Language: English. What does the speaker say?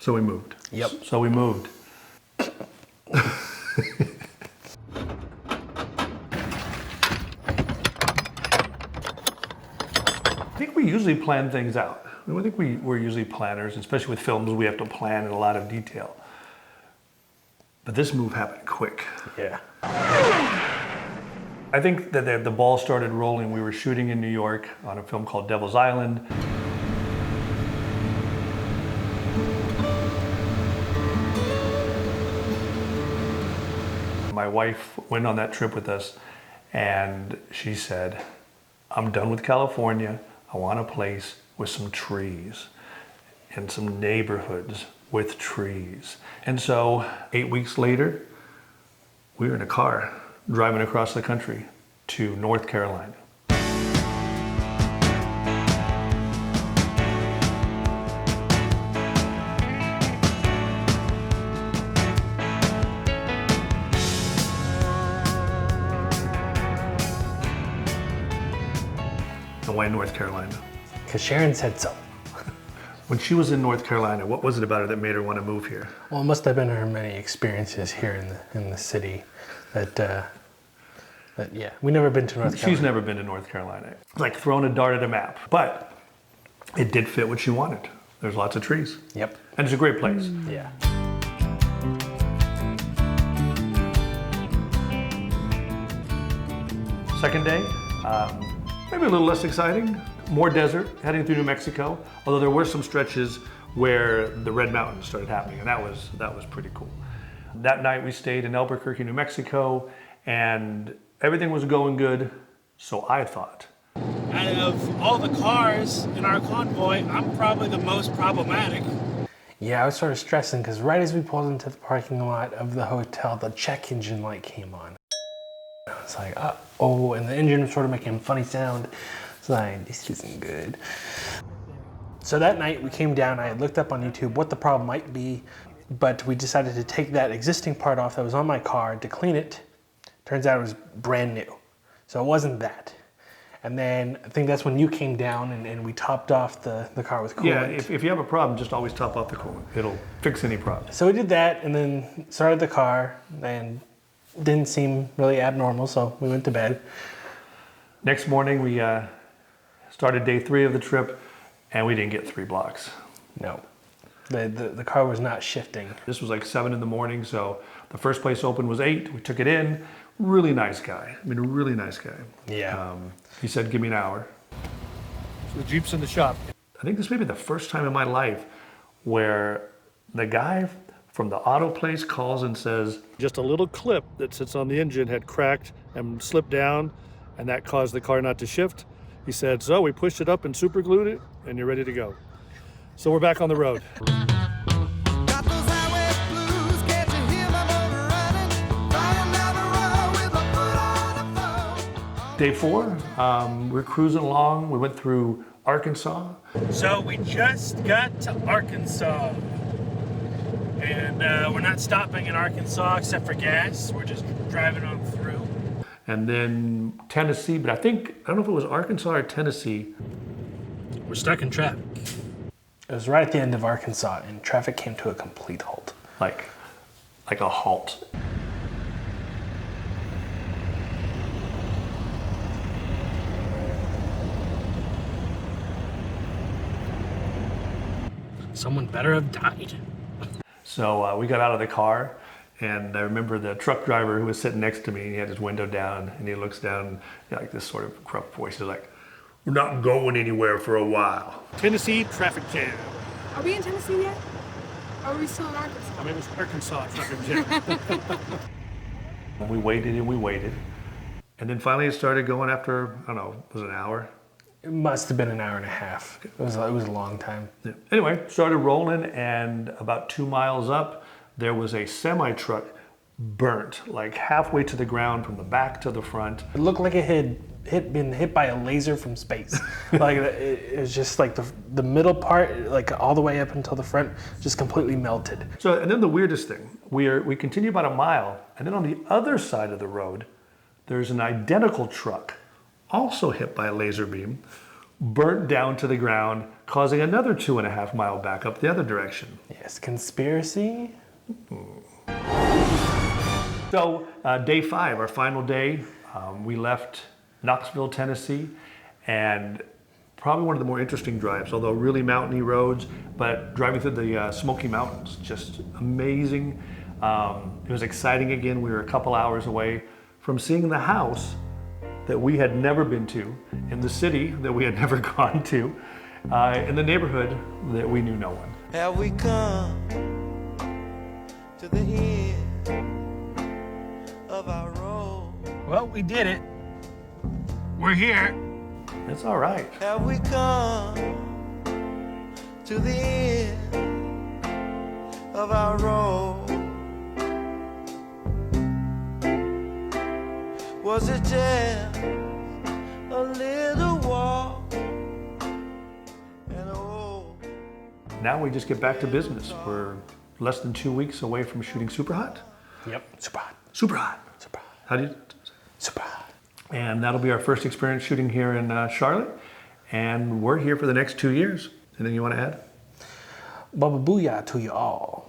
So we moved. Yep. So we moved. I think we usually plan things out. I think we're usually planners, especially with films, we have to plan in a lot of detail. But this move happened quick. Yeah. I think that the ball started rolling. We were shooting in New York on a film called Devil's Island. My wife went on that trip with us and she said, I'm done with California. I want a place with some trees and some neighborhoods with trees. And so 8 weeks later, we were in a car driving across the country to North Carolina. And why North Carolina? Because Sharon said so. When she was in North Carolina, what was it about her that made her want to move here? Well, it must have been her many experiences here in the city that yeah, we never been to North Carolina. She's never been to North Carolina. It's like throwing a dart at a map, but it did fit what she wanted. There's lots of trees. Yep. And it's a great place. Yeah. Second day, maybe a little less exciting. More desert, heading through New Mexico. Although there were some stretches where the Red Mountains started happening, and that was pretty cool. That night we stayed in Albuquerque, New Mexico, and everything was going good, so I thought. Out of all the cars in our convoy, I'm probably the most problematic. Yeah, I was sort of stressing because right as we pulled into the parking lot of the hotel, the check engine light came on. I was like, uh-oh, and the engine was sort of making a funny sound. It's like, this isn't good. So that night we came down, I had looked up on YouTube what the problem might be, but we decided to take that existing part off that was on my car to clean it. Turns out it was brand new. So it wasn't that. And then I think that's when you came down and we topped off the car with coolant. Yeah, if you have a problem, just always top off the coolant. It'll fix any problem. So we did that and then started the car and didn't seem really abnormal, so we went to bed. Next morning, we started day 3 of the trip, and we didn't get 3 blocks. No, the car was not shifting. This was like 7 in the morning, so the first place open was 8. We took it in. Really nice guy. I mean, a really nice guy. Yeah. He said, give me an hour. So the Jeep's in the shop. I think this may be the first time in my life where the guy from the auto place calls and says, just a little clip that sits on the engine had cracked and slipped down, and that caused the car not to shift. He said, so we pushed it up and super glued it, and you're ready to go. So we're back on the road. Day 4, we're cruising along. We went through Arkansas. So we just got to Arkansas. And we're not stopping in Arkansas except for gas. We're just driving on through. And then Tennessee, but I don't know if it was Arkansas or Tennessee. We're stuck in traffic. It was right at the end of Arkansas and traffic came to a complete halt. Like a halt. Someone better have died. So we got out of the car, and I remember the truck driver who was sitting next to me, he had his window down, and he looks down, like this sort of gruff voice. He's like, we're not going anywhere for a while. Tennessee traffic jam. Are we in Tennessee yet? Or are we still in Arkansas? I mean, it was Arkansas traffic jam. And we waited and we waited. And then finally it started going after, I don't know, was it an hour? It must have been an hour and a half. It was a long time. Yeah. Anyway, started rolling, and about 2 miles up, there was a semi-truck burnt, like halfway to the ground from the back to the front. It looked like it had been hit by a laser from space. Like it was just like the middle part, like all the way up until the front, just completely melted. So, and then the weirdest thing, we continue about a mile, and then on the other side of the road, there's an identical truck, also hit by a laser beam, burnt down to the ground, causing another 2.5 mile backup the other direction. Yes, conspiracy. So day 5, our final day, we left Knoxville, Tennessee, and probably one of the more interesting drives, although really mountainy roads, but driving through the Smoky Mountains, just amazing. It was exciting again. We were a couple hours away from seeing the house that we had never been to, in the city that we had never gone to, in the neighborhood that we knew no one. Have we come to the end of our road? Well, we did it. We're here. It's all right. Have we come to the end of our road? Was it just a little walk and oh? Now we just get back to business. We're less than 2 weeks away from shooting Super Hot. Yep, super hot, Super Hot. super hot, How do you? super hot. And that'll be our first experience shooting here in Charlotte. And we're here for the next 2 years. Anything you want to add? Baba booyah to you all.